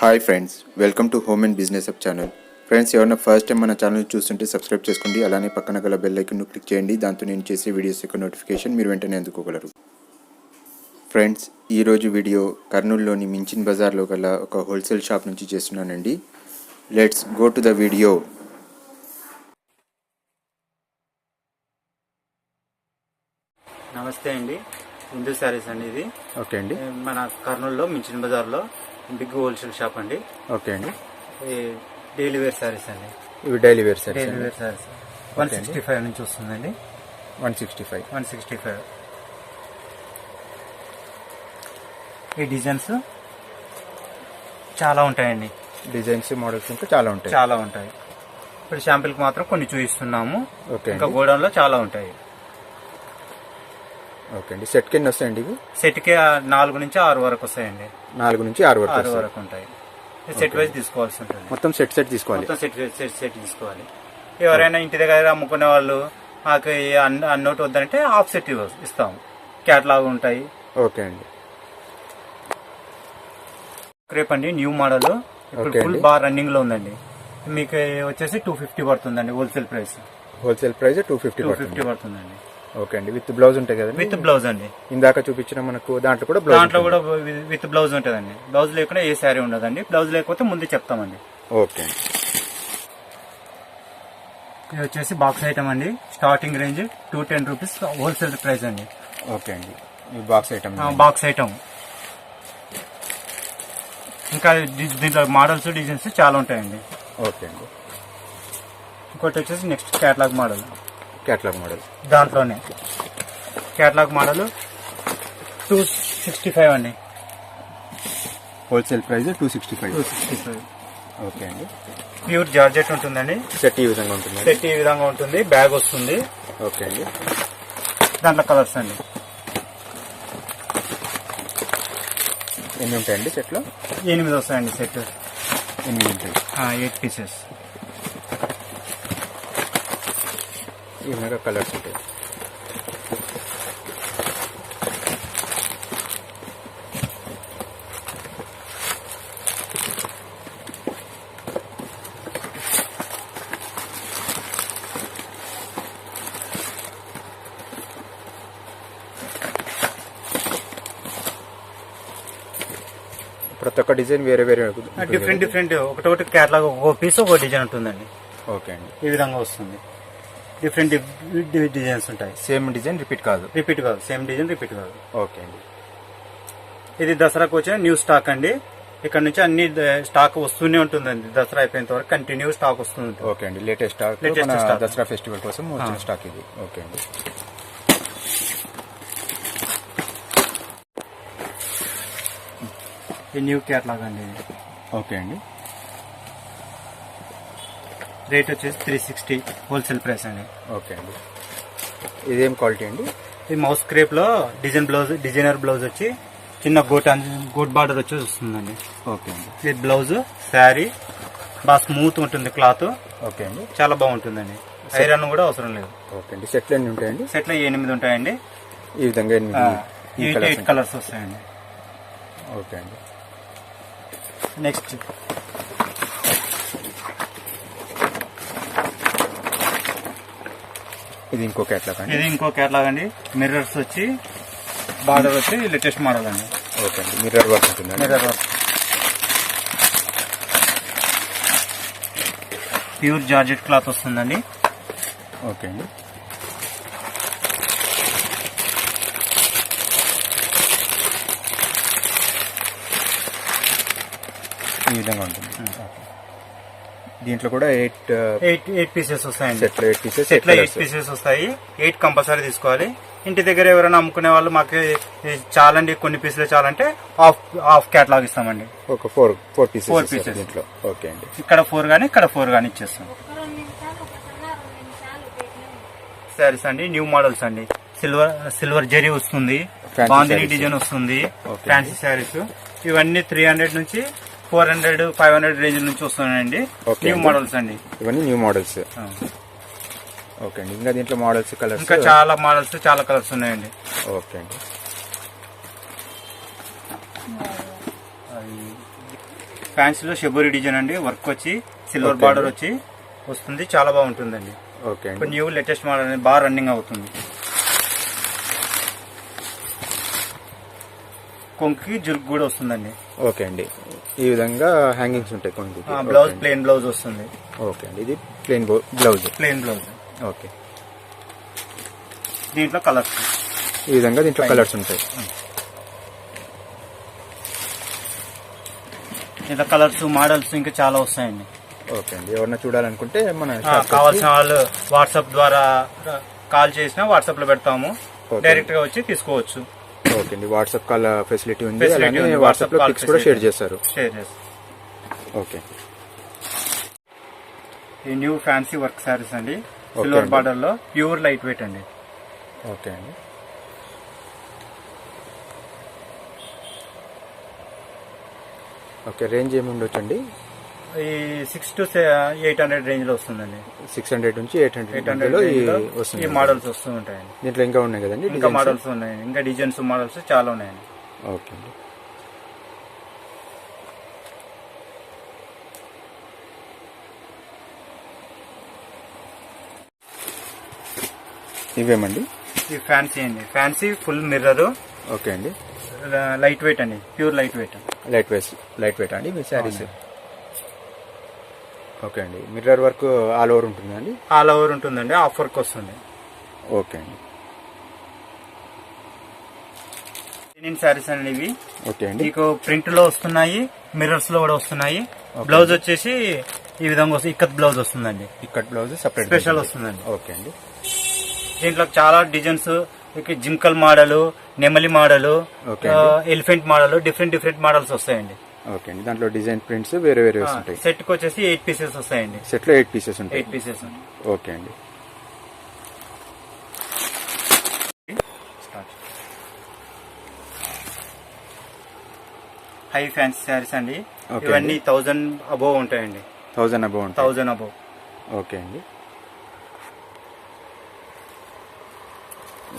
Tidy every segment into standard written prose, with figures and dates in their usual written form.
Hi friends, welcome to home and business up channel. Friends, ఎవరైనా first time మన channel చూస్తుంటే subscribe చేసుకోండి. అలానే పక్కన గల బెల్ ఐకాన్ను క్లిక్ చేయండి. దాంతో నేను చేసే వీడియోస్ యొక్క నోటిఫికేషన్ మీరు వెంటనే అందుకోగలరు. ఫ్రెండ్స్, ఈరోజు వీడియో కర్నూలులోని మించిన్ బజార్లో గల ఒక హోల్సేల్ షాప్ నుంచి చేస్తున్నానండి. Let's go to the video. నమస్తే అండి, హిందూ శారీస్ అండి. ఇది ఓకే అండి. మన కర్నూలులో మించిన బజార్లో బిగ్ హోల్సేల్ షాప్ అండి. ఓకే అండి. డైలీ వేర్ శారీస్ అండి. ఇవి డైలీ వేర్ శారీస్. 165 నుంచి వస్తుందండి. 165. ఈ డిజైన్స్ చాలా ఉంటాయండి. డిజైన్స్ మోడల్స్ ఇంకా చాలా ఉంటాయి. ఇప్పుడు శాంపిల్కి మాత్రం కొన్ని చూపిస్తున్నాము. ఓకే. ఇంకా గోడౌన్లో చాలా ఉంటాయి. ఓకే అండి. సెట్కి ఎన్ని వస్తాయండి ఇవి? సెట్కి 4 నుంచి 6 వరకు వస్తాయండి. 4 నుంచి 6 వరకు ఉంటాయి. సెట్ వైజ్ తీసుకోవాల్సి ఉంటుంది. మొత్తం సెట్ తీసుకోవాలి. మొత్తం సెట్ తీసుకోవాలి. ఎవరైనా ఇంటి దగ్గర అమ్ముకునే వాళ్ళు మాకు అన్నోటి వద్దంటే హాఫ్ సెట్ ఇస్తాము. క్యాట్లాగ్ ఉంటాయి. ఓకే అండి. క్రేప్ అండి, న్యూ మోడల్. ఇప్పుడు ఫుల్ బాగా రన్నింగ్ లో ఉందండి. మీకు వచ్చేసి 250 పడుతుందండి. హోల్సేల్ ప్రైస్ 250 పడుతుందండి. ఓకే అండి. విత్ బ్లౌజ్ ఉంటాయి కదా? విత్ బ్లౌజ్ అండి. ఇందాక చూపించిన మనకు దాంట్లో కూడా విత్ బ్లౌజ్ ఉంటుందండి. బ్లౌజ్ లేకుండా ఏ శారీ ఉండదండి. బ్లౌజ్ లేకపోతే ముందు చెప్తామండి. ఓకే. ఇది వచ్చేసి బాక్స్ ఐటమ్ అండి. Starting range 210 rupees wholesale price అండి. ఓకే అండి. ఈ బాక్స్ ఐటమ్ ఇంకా దీంట్లో మోడల్స్ డిజైన్స్ చాలా ఉంటాయండి. ఓకే అండి. ఇంకోటి వచ్చేసి నెక్స్ట్ క్యాటలాగ్ మోడల్. దాంట్లోనే క్యాటలాగ్ మోడల్ 265 అండి. Wholesale price 265. ఓకే అండి. ప్యూర్ జార్జెట్ ఉంటుందండి. సెట్ ఈ విధంగా ఉంటుంది. బ్యాగ్ వస్తుంది. ఓకే అండి. దాంట్లో కలర్స్ అండి. ఎన్ని ఉంటాయండి సెట్లో? 8 వస్తాయండి. సెట్ 8 ఉంటాయి. 8 పీసెస్. ఈ విధంగా కలర్స్ ఉంటాయి. ప్రతి ఒక్క డిజైన్ వేరే డిఫరెంట్ ఒకటి క్యాటలాగ్ ఒక పీస్ ఒక డిజైన్ ఉంటుందండి. ఓకే అండి. ఈ విధంగా వస్తుంది. డిఫరెంట్ డిజైన్స్ ఉంటాయి. సేమ్ డిజైన్ రిపీట్ కాదు. సేమ్ డిజైన్ రిపీట్ కాదు. ఓకే అండి. ఇది దసరాకు వచ్చిన న్యూ స్టాక్ అండి. ఇక్కడ నుంచి అన్ని స్టాక్ వస్తూనే ఉంటుందండి. దసరా అయిపోయేంత వరకు కంటిన్యూ స్టాక్ వస్తుంది. ఓకే అండి. లేటెస్ట్ స్టాక్ దసరా ఫెస్టివల్ కోసం వచ్చిన స్టాక్ ఇది. ఓకే అండి. ఈ న్యూ క్యాటలాగ్ అండి. ఓకే అండి. రేట్ వచ్చేసి 360 హోల్సేల్ ప్రైస్ అండి. ఓకే అండి. ఇదేం క్వాలిటీ అండి? ఈ మౌస్ క్రేప్ లో డిజైనర్ బ్లౌజ్ వచ్చి చిన్న గోట్ బార్డర్ వచ్చి వస్తుందండి. ఓకే అండి. ఇది బ్లౌజ్ శారీ బాగా స్మూత్ ఉంటుంది క్లాత్. ఓకే అండి. చాలా బాగుంటుందండి. ఐరన్ కూడా అవసరం లేదు. ఓకే అండి. సెట్లు ఎన్ని ఉంటాయండి? సెట్లో 8 ఉంటాయండి. ఈ విధంగా 8 కలర్స్ వస్తాయండి. ఓకే అండి. నెక్స్ట్ ఇది ఇంకో క్యాటలాగ్ అండి. మిర్రర్స్ వచ్చి బార్డర్ వచ్చి లేటెస్ట్ మోడల్ అండి. ఓకే అండి. మిర్రర్ వర్క్ ఉంటుంది. ప్యూర్ జార్జెట్ క్లాత్ వస్తుందండి. ఓకే అండి. ఈ విధంగా ఉంటుంది. దీంట్లో కూడా 8 పీసెస్ వస్తాయండి. సెట్లో 8 పీసెస్ వస్తాయి. 8 కంపల్సరీ తీసుకోవాలి. ఇంటి దగ్గర ఎవరైనా అమ్ముకునే వాళ్ళు మాకు చాలండి, కొన్ని పీసులు చాలంటే హాఫ్ క్యాటలాగ్ ఇస్తామండి. ఒక 4 పీసెస్ దీంట్లో. ఓకే అండి. ఇక్కడ 4 గానీ ఇక్కడ 4 గానీ ఇచ్చేస్తాం. శారీస్ అండి, న్యూ మోడల్స్ అండి. సిల్వర్ జరీ వస్తుంది. బాందిని డిజైన్ వస్తుంది. ఫ్యాన్సీ శారీస్ ఇవన్నీ 300 నుంచి 400, 500 రేంజ్ నుంచి వస్తున్నాయండి. న్యూ మోడల్స్ అండి. ఇవన్నీ న్యూ మోడల్స్. ఓకే అండి. ఇంకా దీంట్లో మోడల్స్ కలర్స్ ఇంకా చాలా మోడల్స్ చాలా కలర్స్ ఉన్నాయండి. ఓకే అండి. ఫ్యాన్సీలో షెబోరి డిజైన్ అండి, వర్క్ వచ్చి సిల్వర్ Okay బార్డర్ వచ్చి వస్తుంది, చాలా బాగుంటుందండి. ఓకే అండి. ఇప్పుడు న్యూ లేటెస్ట్ మోడల్ అనేది బాగా రన్నింగ్ అవుతుంది. కొంకి జుల్క్ కూడా వస్తుందండి. ఓకే అండి. ఈ విధంగా హ్యాంగింగ్స్ ఉంటాయి కొన్ని. బ్లౌజ్ ప్లెయిన్ బ్లౌజ్ వస్తుంది. ఓకే అండి. ఇది plain blouse. Plain blouse. Okay. దీంట్లో కలర్స్ ఈ విధంగా దీంట్లో కలర్స్ ఉంటాయి. ఇలా కలర్స్ మోడల్స్ ఇంకా చాలా వస్తాయండి. ఓకే అండి. ఎవరన్నా చూడాలనుకుంటే మన కావాల్సిన వాళ్ళు వాట్సాప్ ద్వారా కాల్ చేసినా వాట్సాప్ లో పెడతాము, డైరెక్ట్ గా వచ్చి తీసుకోవచ్చు. ఓకే అండి. వాట్సాప్ కాల్ ఫెసిలిటీ ఉంది. అలానే వాట్సాప్ లో పిక్స్ కూడా షేర్ చేస్తారు. ఓకే. ఈ న్యూ ఫ్యాన్సీ వర్క్ సారీస్ అండి, సిల్వర్ బార్డర్ లో ప్యూర్ లైట్ వెయిట్ అండి. ఓకే అండి. ఓకే. రేంజ్ ఏమి ఉండొచ్చండి? ఈ 600 to 800 రేంజ్ లో వస్తుందండి. 600 నుంచి 800 లో వస్తుంది. ఈ మోడల్స్ వస్తూ ఉంటాయండి. దీంట్లో ఇంకా ఉన్నాయి కదండి, ఇంకా మోడల్స్ ఉన్నాయండి, ఇంకా డిజైన్స్ మోడల్స్ చాలా ఉన్నాయండి. ఓకే అండి. ఇవేమండి? ఈ ఫ్యాన్సీ అండి, ఫ్యాన్సీ ఫుల్ మిర్రర్. ఓకే అండి. లైట్ వెయిట్ అండి, pure light weight. Light weight అండి మీ శారీస్. ఓకే అండి. మిర్రర్ వర్క్ ఆల్ ఓవర్ ఉంటుందండి? ఆల్ ఓవర్ ఉంటుందండి, హాఫ్ వర్క్ వస్తుంది. ఓకే అండి. శారీస్ అండి ఇవి. ఓకే అండి. మీకు ప్రింట్ లో వస్తున్నాయి, మిర్రర్స్ లో కూడా వస్తున్నాయి. బ్లౌజ్ వచ్చేసి ఈ విధంగా వస్తుంది, ఇక్కత్ బ్లౌజ్ వస్తుందండి. ఇక్కత్ బ్లౌజ్ సపరేట్ స్పెషల్ వస్తుందండి. ఓకే అండి. దీంట్లో చాలా డిజైన్స్, జింకల్ మోడల్, నెమలి model, elephant model, different models వస్తాయండి. ఓకే అండి. దాంట్లో డిజైన్ ప్రింట్స్ వేరే ఉంటాయి. సెట్ కి వచ్చేసి 8 pieces వస్తాయండి. సెట్ లో 8 pieces ఉంటాయి. 8 pieces. ఓకే అండి. హై ఫ్యాన్సీ శారీస్ అండి, ఇవన్నీ 1000 అబోవ్ ఉంటాయండి. 1000 అబోవ్ ఉంటాయి. 1000 అబోవ్. ఓకే అండి.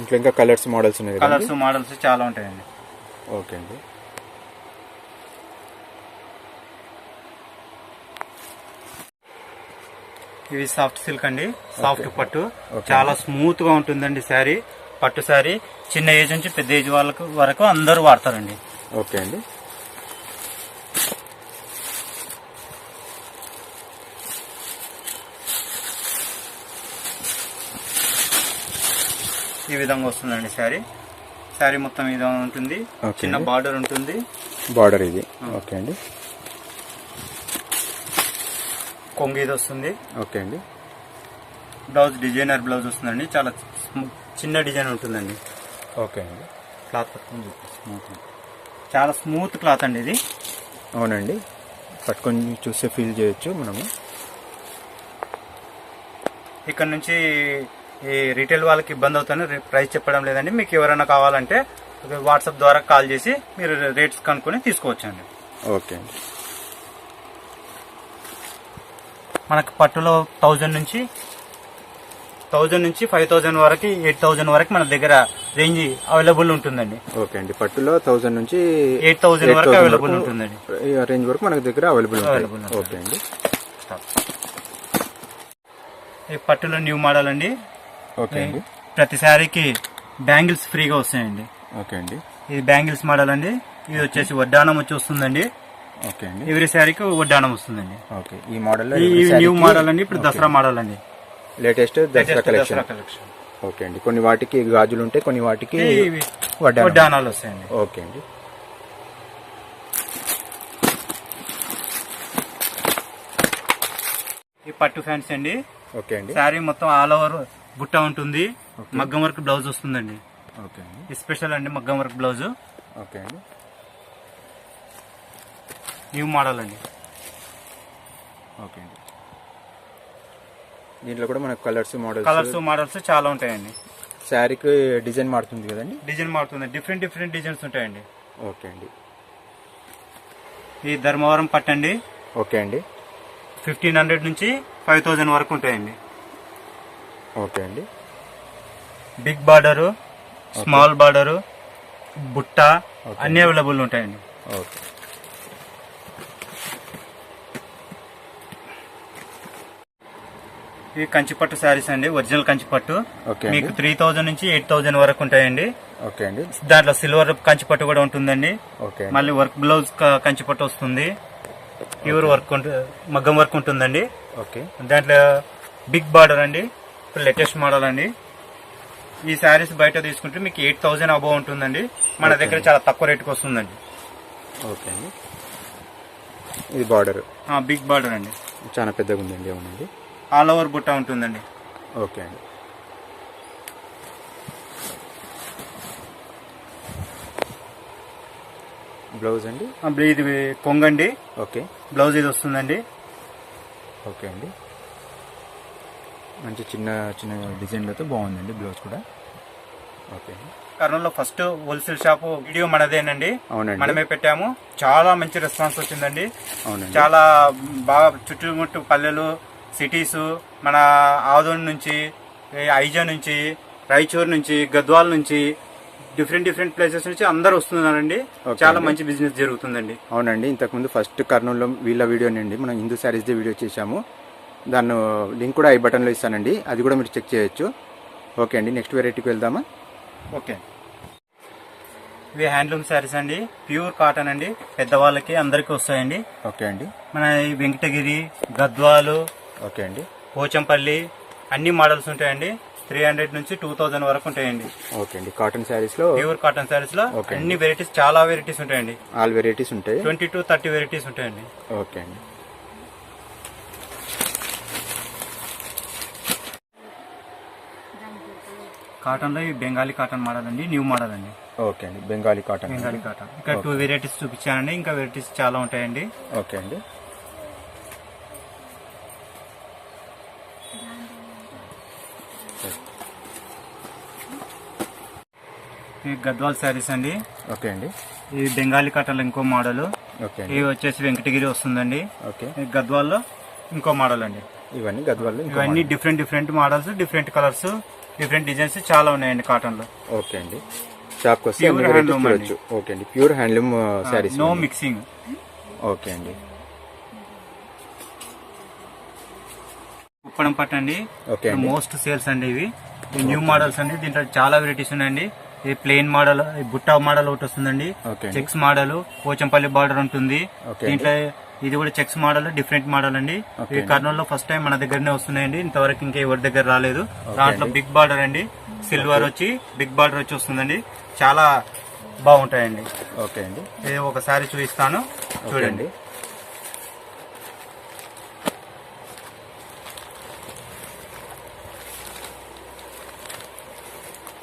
ఇంట్లో ఇంకా కలర్స్ మోడల్స్ ఉన్నాయి. కలర్స్ మోడల్స్ చాలా ఉంటాయండి. ఓకే అండి. ఇవి సాఫ్ట్ సిల్క్ అండి, సాఫ్ట్ పట్టు, చాలా స్మూత్ గా ఉంటుందండి శారీ. పట్టు శారీ చిన్న ఏజ్ నుంచి పెద్ద ఏజ్ వాళ్ళకు వరకు అందరూ వాడతారండి. ఓకే అండి. ఈ విధంగా వస్తుందండి శారీ. శారీ మొత్తం ఈ విధంగా ఉంటుంది, చిన్న బార్డర్ ఉంటుంది. బార్డర్ ఇది. ఓకే అండి. కొంగు ఇది వస్తుంది. ఓకే అండి. బ్లౌజ్ డిజైనర్ బ్లౌజ్ వస్తుందండి, చాలా చిన్న డిజైన్ ఉంటుందండి. ఓకే అండి. క్లాత్ పట్టుకొని చాలా స్మూత్ క్లాత్ అండి ఇది. అవునండి, పట్టుకొని చూస్తే ఫీల్ చేయొచ్చు మనము. ఇక్కడ నుంచి ఈ రీటైల్ వాళ్ళకి ఇబ్బంది అవుతుంది, ప్రైస్ చెప్పడం లేదండి. మీకు ఎవరైనా కావాలంటే వాట్సాప్ ద్వారా కాల్ చేసి మీరు రేట్స్ కనుక్కొని తీసుకోవచ్చండి. ఓకే అండి. మనకు పట్టులో 1000 నుంచి 5000 వరకు 8000 వరకు మన దగ్గర రేంజ్ అవైలబుల్ ఉంటుందండి. ఓకే అండి. పట్టులో 1000 నుంచి 8000 వరకు అవైలబుల్ ఉంటుందండి. రేంజ్ వరకు మన దగ్గర అవైలబుల్. ఓకే అండి. ఈ పట్టులో న్యూ మోడల్ అండి. ఓకే అండి. ప్రతి శారీకి బ్యాంగిల్స్ ఫ్రీగా వస్తాయండి. ఓకే అండి. ఇది బ్యాంగిల్స్ మోడల్ అండి. ఇది వచ్చేసి వడ్డానం వచ్చి వస్తుందండి. ఓకే అండి. ఎవరి శారీకి వడ్డానం వస్తుందండి. ఓకే. ఈ మోడల్ న్యూ మోడల్ అండి, ఇప్పుడు దసరా మోడల్ అండి, లేటెస్ట్ దసరా కలెక్షన్. ఓకే అండి. కొన్ని వాటికి గాజులు ఉంటాయి, కొన్ని వాటికి వడ్డానాలు వస్తాయండి. ఓకే అండి. ఈ పట్టు ఫ్యాన్సీ అండి. ఓకే అండి. శారీ మొత్తం ఆల్ ఓవర్ బుట్ట ఉంటుంది, మగ్గం వర్క్ బ్లౌజ్ వస్తుందండి. ఓకే అండి. ఈ స్పెషల్ అండి మగ్గం వర్క్ బ్లౌజ్. ఓకే అండి. న్యూ మోడల్ అండి. ఓకే అండి. దీంట్లో కూడా మనకు కలర్స్ మోడల్స్ చాలా ఉంటాయండి. శారీకి డిజైన్ మారుతుంది కదండి? డిజైన్ మారుతుంది, డిఫరెంట్ డిజైన్స్ ఉంటాయండి. ఓకే అండి. ఈ ధర్మవరం పట్టండి. ఓకే అండి. 1500 నుంచి 5000 వరకు ఉంటాయండి. ఓకే అండి. బిగ్ బార్డరు, స్మాల్ బార్డరు, బుట్ట అన్ని అవైలబుల్ ఉంటాయండి. ఓకే. ఇవి కంచిపట్టు శారీస్ అండి, ఒరిజినల్ కంచిపట్టు. ఓకే మీకు 3000 నుంచి 8000 వరకు ఉంటాయండి. ఓకే అండి. దాంట్లో సిల్వర్ కంచిపట్టు కూడా ఉంటుందండి. ఓకే. మళ్ళీ వర్క్ బ్లౌజ్ కంచిపట్టు వస్తుంది. ప్యూర్ వర్క్ మగ్గం వర్క్ ఉంటుందండి. ఓకే. దాంట్లో బిగ్ బార్డర్ అండి, లేటెస్ట్ మోడల్ అండి. ఈ శారీస్ బయట తీసుకుంటే మీకు 8000 అబౌవ్ ఉంటుందండి. మన దగ్గర చాలా తక్కువ రేటుకి వస్తుందండి. ఓకే అండి. ఇది బార్డర్ బిగ్ బార్డర్ అండి, చాలా పెద్దగా ఉందండి. అవునండి. ఆల్ ఓవర్ బుట్ట ఉంటుందండి. ఓకే అండి. బ్లౌజ్ అండి, ఇది కొంగండి. ఓకే. బ్లౌజ్ ఇది వస్తుందండి. ఓకే అండి. మంచి చిన్న చిన్న డిజైన్లతో బాగుందండి బ్లౌజ్ కూడా. ఓకే. కర్నూలులో ఫస్ట్ హోల్సేల్ షాప్ వీడియో మనదేనండి. అవునండి. మనమే పెట్టాము. చాలా మంచి రెస్పాన్స్ వచ్చిందండి. అవునండి. చాలా బాగా చుట్టుముట్టు పల్లెలు, సిటీస్, మన ఆదోని నుంచి, ఐజా నుంచి, రాయచూరు నుంచి, గద్వాల నుంచి, డిఫరెంట్ ప్లేసెస్ నుంచి అందరు వస్తున్నారండి. చాలా మంచి బిజినెస్ జరుగుతుందండి. అవునండి. ఇంతకుముందు ఫస్ట్ కర్నూలులో వీళ్ళ వీడియోనండి మనం హిందూ శారీస్ది వీడియో చేశాము. దాన్ని లింక్ కూడా ఐ బటన్లో ఇస్తానండి, అది కూడా మీరు చెక్ చేయొచ్చు. ఓకే అండి. నెక్స్ట్ వెరైటీకి వెళ్దామా? ఓకే. ఇవి హ్యాండ్లూమ్ శారీస్ అండి, ప్యూర్ కాటన్ అండి, పెద్దవాళ్ళకి అందరికీ వస్తాయండి. ఓకే అండి. మన ఈ వెంకటగిరి, గద్వాలు, ఓకే అండి, పోచంపల్లి అన్ని మోడల్స్ ఉంటాయండి. 300 నుంచి 2000 వరకు ఉంటాయండి. ఓకే అండి. కాటన్ శారీస్ లో, ప్యూర్ కాటన్ శారీస్ లో అన్ని వెరైటీస్, చాలా వెరైటీస్ ఉంటాయండి. ఆల్ వెరైటీస్ ఉంటాయి. 20 to 30 వెరైటీస్ ఉంటాయండి. ఓకే అండి. కాటన్ లో ఈ బెంగాలీ కాటన్ మోడల్ అండి, న్యూ మోడల్ అండి. ఓకే అండి. బెంగాలీ కాటన్. బెంగాలీ కాటన్ ఇక్కడ 2 వెరైటీస్ చూపించానండి, ఇంకా వెరైటీస్ చాలా ఉంటాయండి. ఓకే అండి. ఈ గద్వాల్ శారీస్ అండి. ఓకే అండి. ఈ బెంగాలీ కాటన్ లో ఇంకో మోడల్. ఓకే. ఇవి వచ్చేసి వెంకటగిరి వస్తుందండి. ఓకే. ఈ గద్వాల్లో ఇంకో మోడల్ అండి. ఇవన్నీ గద్వాల్. ఇవన్నీ different models, different colours, different designs చాలా ఉన్నాయండి కాటన్ లో. ఓకే అండి. షాప్ కి వస్తే చూడొచ్చు. ఓకే అండి. Pure handloom saris, no mixing. Okay అండి. ఉప్పడం పట్టు అండి, ఓకే. మోస్ట్ సేల్స్ అండి. ఇవి న్యూ మోడల్స్ అండి. దీంట్లో చాలా వెరైటీస్ ఉన్నాయండి. ఇది ప్లెయిన్ మోడల్, బుట్టా మోడల్ ఒకటి వస్తుందండి, చెక్స్ మోడల్, పోచంపల్లి బార్డర్ ఉంటుంది. దీంట్లో ఇది కూడా చెక్స్ మోడల్, డిఫరెంట్ మోడల్ అండి. ఈ కర్నూలులో ఫస్ట్ టైం మన దగ్గరనే వస్తున్నాయండి, ఇంతవరకు ఇంకా ఎవరి దగ్గర రాలేదు. దాంట్లో బిగ్ బార్డర్ అండి, సిల్వర్ వచ్చి బిగ్ బార్డర్ వచ్చి వస్తుందండి. చాలా బాగుంటాయండి. ఓకే అండి. ఇది ఒకసారి చూపిస్తాను, చూడండి.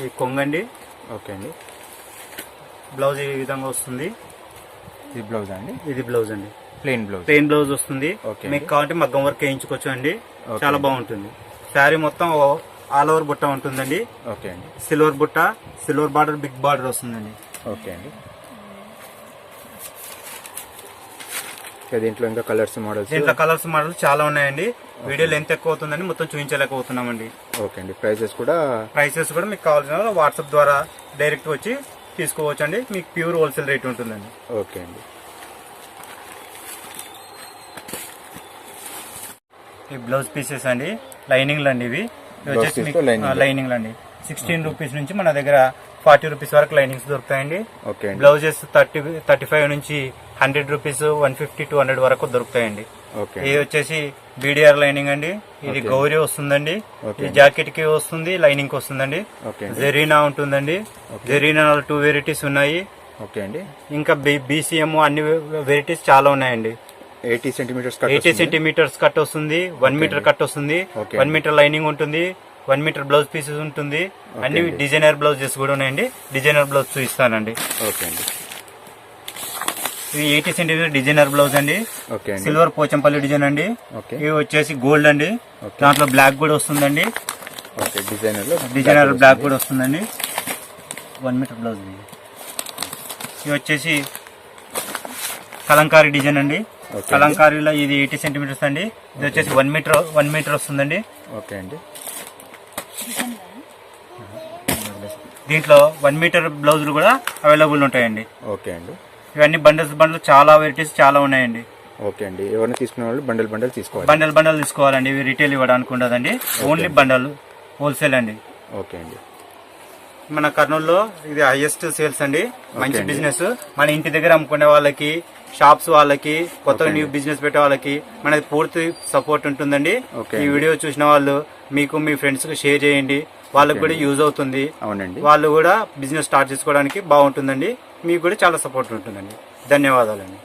ఈ కొంగండి. ఓకే అండి. బ్లౌజ్ ఈ విధంగా వస్తుంది. ఇది బ్లౌజ్ అండి. ఇది బ్లౌజ్ అండి, ప్లెయిన్ బ్లౌజ్ వస్తుంది. ఓకే. మీకు కావాలంటే మగ్గం వర్క్ వేయించుకోవచ్చు అండి. చాలా బాగుంటుంది. శారీ మొత్తం ఆల్ ఓవర్ బుట్ట ఉంటుందండి. ఓకే అండి. సిల్వర్ బుట్ట, సిల్వర్ బార్డర్, బిగ్ బార్డర్ వస్తుందండి. ఓకే అండి. దీంట్లో ఇంకా కలర్స్ మోడల్స్ చాలా ఉన్నాయండి. వీడియో లెంత్ ఎక్కువ అవుతుందండి, మొత్తం చూపించలేకపోతున్నామండి. ఓకే అండి. ప్రైసెస్ కూడా మీకు కావాల్సిన వాట్సాప్ ద్వారా డైరెక్ట్ వచ్చి తీసుకోవచ్చు అండి. మీకు ప్యూర్ హోల్సేల్ రేట్ ఉంటుందండి. ఓకే అండి. ఈ బ్లౌజ్ పీసెస్ అండి, లైనింగ్లు అండి. ఇవి వచ్చేసి లైనింగ్లు అండి. 16 రూపీస్ నుంచి మన దగ్గర 40 రూపీస్ వరకు లైనింగ్స్ దొరుకుతాయండి. బ్లౌజెస్ 35 నుంచి 100 రూపీస్, 150 to 100 వరకు దొరుకుతాయండి. ఇది వచ్చేసి బీడిఆర్ లైనింగ్ అండి. ఇది గౌరీ వస్తుందండి. ఈ జాకెట్ కి వస్తుంది, లైనింగ్ కి వస్తుందండి. జెరీనా ఉంటుందండి. జెరీనా 2 వెరైటీస్ ఉన్నాయి. ఇంకా బీసీఎం అన్ని వెరైటీస్ చాలా ఉన్నాయండి. 80 సెంటీమీటర్స్ కట్ వస్తుంది, 1 మీటర్ కట్ వస్తుంది, 1 మీటర్ లైనింగ్ ఉంటుంది, 1 మీటర్ బ్లౌజ్ పీసెస్ ఉంటుంది. అన్ని డిజైనర్ బ్లౌజెస్ కూడా ఉన్నాయండి. డిజైనర్ బ్లౌజ్ చూపిస్తానండి. ఇది 80 సెంటీమీటర్ డిజైనర్ బ్లౌజ్ అండి. సిల్వర్ పోచంపల్లి డిజైన్ అండి. ఇవి వచ్చేసి గోల్డ్ అండి. దాంట్లో బ్లాక్ కూడా వస్తుందండి. డిజైనర్ బ్లాక్ కూడా వస్తుందండి. 1 మీటర్ బ్లౌజ్. ఇవి వచ్చేసి కలంకారీ డిజైన్ అండి. కలంకారీలో ఇది 80 సెంటీమీటర్స్ అండి. ఇది వచ్చేసి 1 మీటర్ వస్తుందండి. దీంట్లో 1 మీటర్ బ్లౌజులు కూడా అవైలబుల్ ఉంటాయండి. ఇవన్నీ బండిల్స్ చాలా వెరైటీస్ చాలా ఉన్నాయండి. ఓకే అండి, ఎవరైనా తీసుకునే వాళ్ళు బండల్ తీసుకోవాలి. బండల్ తీసుకోవాలండి. ఇవి రిటైల్ ఇవ్వడానికి ఉండదండి, ఓన్లీ బండల్ హోల్సేల్ అండి. ఓకే అండి. మన కర్నూలులో ఇది హైయెస్ట్ సేల్స్ అండి, మంచి బిజినెస్. మన ఇంటి దగ్గర అమ్ముకునే వాళ్ళకి, షాప్స్ వాళ్ళకి, కొత్తగా న్యూ బిజినెస్ పెట్టే వాళ్ళకి మనకి పూర్తి సపోర్ట్ ఉంటుందండి. ఈ వీడియో చూసిన వాళ్ళు మీకు మీ ఫ్రెండ్స్ కి షేర్ చేయండి, వాళ్ళకి కూడా యూజ్ అవుతుంది. అవునండి, వాళ్ళు కూడా బిజినెస్ స్టార్ట్ చేసుకోవడానికి బాగుంటుందండి. మీకు కూడా చాలా సపోర్ట్ ఉంటుందండి. ధన్యవాదాలండి.